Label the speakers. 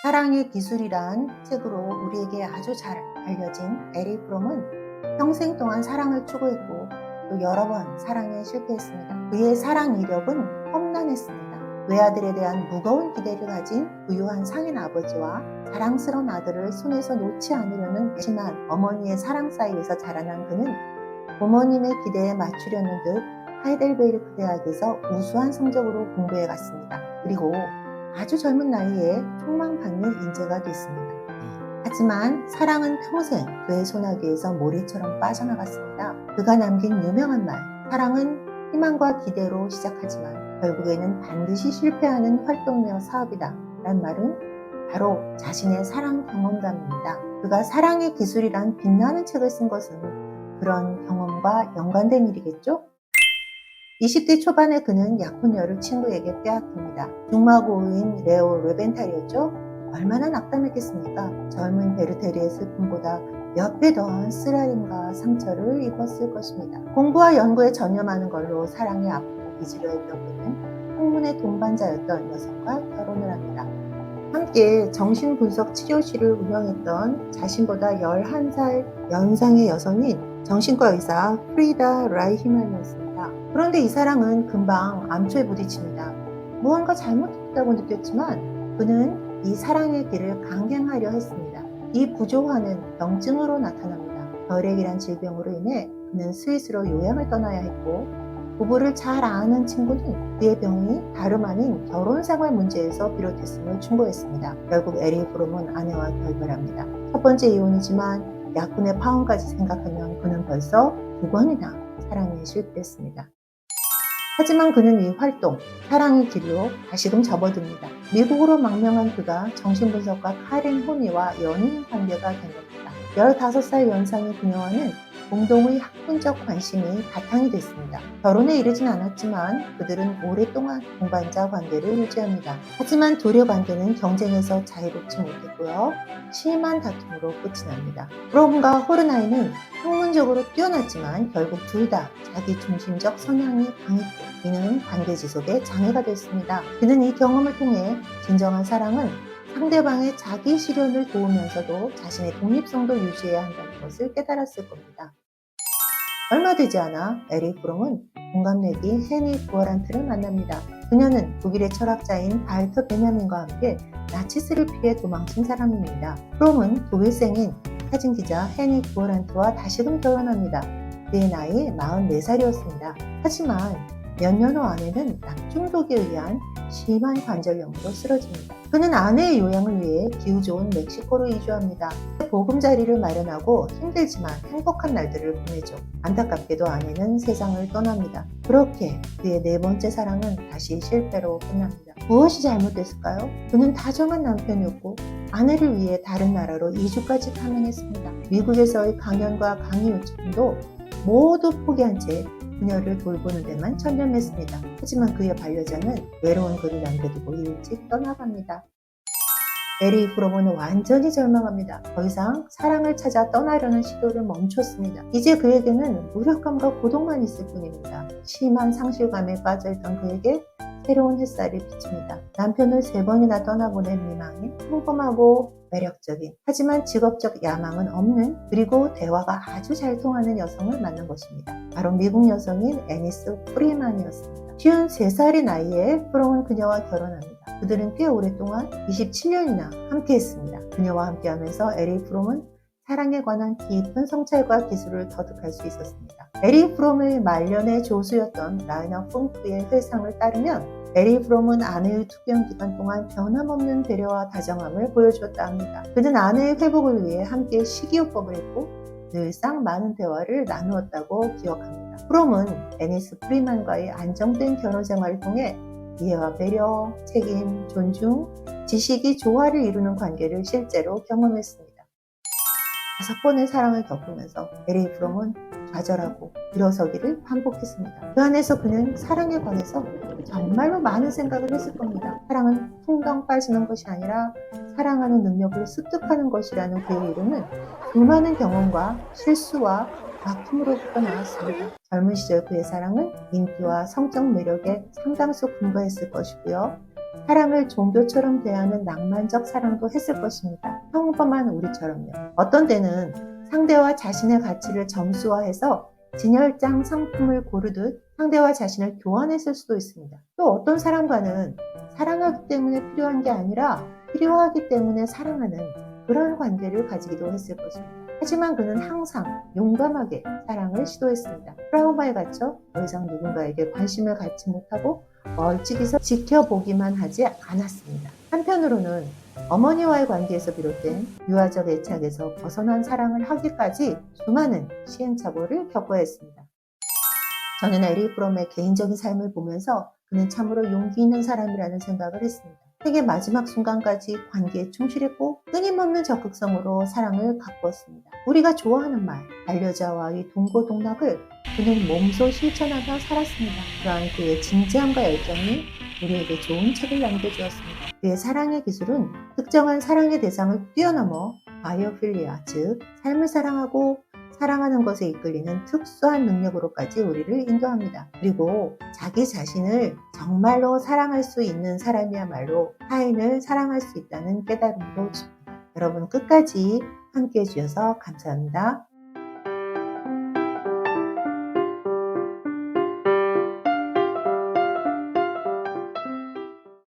Speaker 1: 사랑의 기술이란 책으로 우리에게 아주 잘 알려진 에릭 프롬은 평생 동안 사랑을 추구했고 또 여러 번 사랑에 실패했습니다. 그의 사랑 이력은 험난했습니다. 외아들에 대한 무거운 기대를 가진 부유한 상인 아버지와 자랑스러운 아들을 손에서 놓지 않으려는 심한 어머니의 사랑 사이에서 자라난 그는 부모님의 기대에 맞추려는 듯 하이델베르크 대학에서 우수한 성적으로 공부해 갔습니다. 그리고 아주 젊은 나이에 촉망받는 인재가 됐습니다. 하지만 사랑은 평생 그의 소나기에서 모래처럼 빠져나갔습니다. 그가 남긴 유명한 말, 사랑은 희망과 기대로 시작하지만 결국에는 반드시 실패하는 활동이며 사업이다 라는 말은 바로 자신의 사랑 경험담입니다. 그가 사랑의 기술이란 빛나는 책을 쓴 것은 그런 경험과 연관된 일이겠죠? 20대 초반에 그는 약혼녀를 친구에게 빼앗깁니다. 중마고인 레오 레벤탈이었죠? 얼마나 낙담했겠습니까? 젊은 베르테리의 슬픔보다 몇 배 더한 쓰라림과 상처를 입었을 것입니다. 공부와 연구에 전념하는 걸로 사랑에 아프고 잊으려 했던 그는 학문의 동반자였던 여성과 결혼을 합니다. 함께 정신분석 치료실을 운영했던 자신보다 11살 연상의 여성인 정신과 의사 프리다 라이히만이었습니다. 그런데 이 사랑은 금방 암초에 부딪힙니다. 무언가 잘못했다고 느꼈지만 그는 이 사랑의 길을 강행하려 했습니다. 이 부조화는 병증으로 나타납니다. 결핵이란 질병으로 인해 그는 스위스로 요양을 떠나야 했고 부부를 잘 아는 친구는 그의 병이 다름 아닌 결혼생활 문제에서 비롯했음을 충고했습니다. 결국 에릭 프롬은 아내와 결별합니다. 첫 번째 이혼이지만 약혼의 파혼까지 생각하면 그는 벌써 2번이나 사랑에 실패했습니다. 하지만 그는 이 활동, 사랑의 길로 다시금 접어듭니다. 미국으로 망명한 그가 정신분석가 카렌 호니와 연인 관계가 된 겁니다. 15살 연상의 그녀와는 공동의 학문적 관심이 바탕이 됐습니다. 결혼에 이르진 않았지만 그들은 오랫동안 동반자 관계를 유지합니다. 하지만 도료 관계는 경쟁에서 자유롭지 못했고요. 심한 다툼으로 끝이 납니다. 프롬과 호르나이는 학문적으로 뛰어났지만 결국 둘 다 자기 중심적 성향이 강했고 이는 관계 지속에 장애가 됐습니다. 그는 이 경험을 통해 진정한 사랑은 상대방의 자기 실현을 도우면서도 자신의 독립성도 유지해야 한다는 것을 깨달았을 겁니다. 얼마 되지 않아 에릭 프롬은 동갑내기 헤니 부어란트를 만납니다. 그녀는 독일의 철학자인 발터 베냐민과 함께 나치스를 피해 도망친 사람입니다. 프롬은 독일생인 사진기자 헤니 부어란트와 다시금 결혼합니다. 그의 나이 44살이었습니다. 하지만 몇 년 후 아내는 낙중독에 의한 심한 관절염으로 쓰러집니다. 그는 아내의 요양을 위해 기후 좋은 멕시코로 이주합니다. 보금자리를 마련하고 힘들지만 행복한 날들을 보내죠. 안타깝게도 아내는 세상을 떠납니다. 그렇게 그의 4번째 사랑은 다시 실패로 끝납니다. 무엇이 잘못됐을까요? 그는 다정한 남편이었고 아내를 위해 다른 나라로 이주까지 감행했습니다. 미국에서의 강연과 강의 요청도 모두 포기한 채 그녀를 돌보는 데만 천념했습니다. 하지만 그의 반려자는 외로운 그를 남겨두고 일찍 떠나갑니다. 에릭 프롬은 완전히 절망합니다. 더 이상 사랑을 찾아 떠나려는 시도를 멈췄습니다. 이제 그에게는 무력감과 고독만 있을 뿐입니다. 심한 상실감에 빠져있던 그에게 새로운 햇살이 비칩니다. 남편을 3번이나 떠나보낸 미망인 평범하고 매력적인 하지만 직업적 야망은 없는 그리고 대화가 아주 잘 통하는 여성을 만난 것입니다. 바로 미국 여성인 애니스 프리만이었습니다. 53살의 나이에 프롬은 그녀와 결혼합니다. 그들은 꽤 오랫동안 27년이나 함께했습니다. 그녀와 함께하면서 에릭 프롬은 사랑에 관한 깊은 성찰과 기술을 터득할 수 있었습니다. 에릭 프롬의 말년의 조수였던 라이너 펑크의 회상을 따르면 에릭 프롬은 아내의 투병 기간 동안 변함없는 배려와 다정함을 보여주었다 합니다. 그는 아내의 회복을 위해 함께 식이요법을 했고 늘상 많은 대화를 나누었다고 기억합니다. 프롬은 애니스 프리만과의 안정된 결혼 생활을 통해 이해와 배려, 책임, 존중, 지식이 조화를 이루는 관계를 실제로 경험했습니다. 5번의 사랑을 겪으면서 에릭 프롬은 좌절하고 일어서기를 반복했습니다. 그 안에서 그는 사랑에 관해서 정말로 많은 생각을 했을 겁니다. 사랑은 풍덩 빠지는 것이 아니라 사랑하는 능력을 습득하는 것이라는 그의 이론은 수많은 경험과 실수와 다툼으로부터 나왔습니다. 젊은 시절 그의 사랑은 인기와 성적 매력에 상당수 근거했을 것이고요. 사랑을 종교처럼 대하는 낭만적 사랑도 했을 것입니다. 평범한 우리처럼요. 어떤 때는 상대와 자신의 가치를 점수화해서 진열장 상품을 고르듯 상대와 자신을 교환했을 수도 있습니다. 또 어떤 사람과는 사랑하기 때문에 필요한 게 아니라 필요하기 때문에 사랑하는 그런 관계를 가지기도 했을 것입니다. 하지만 그는 항상 용감하게 사랑을 시도했습니다. 트라우마에 갇혀 더 이상 누군가에게 관심을 갖지 못하고 멀찍이서 지켜보기만 하지 않았습니다. 한편으로는 어머니와의 관계에서 비롯된 유아적 애착에서 벗어난 사랑을 하기까지 수많은 시행착오를 겪어야 했습니다. 저는 에릭 프롬의 개인적인 삶을 보면서 그는 참으로 용기 있는 사람이라는 생각을 했습니다. 생의 마지막 순간까지 관계에 충실했고 끊임없는 적극성으로 사랑을 가꾸었습니다. 우리가 좋아하는 말, 반려자와의 동고동락을 그는 몸소 실천하며 살았습니다. 그러한 그의 진지함과 열정이 우리에게 좋은 책을 남겨주었습니다. 그의 사랑의 기술은 특정한 사랑의 대상을 뛰어넘어 바이오필리아, 즉 삶을 사랑하고 사랑하는 것에 이끌리는 특수한 능력으로까지 우리를 인도합니다. 그리고 자기 자신을 정말로 사랑할 수 있는 사람이야말로 타인을 사랑할 수 있다는 깨달음도 줍니다. 여러분 끝까지 함께 해주셔서 감사합니다.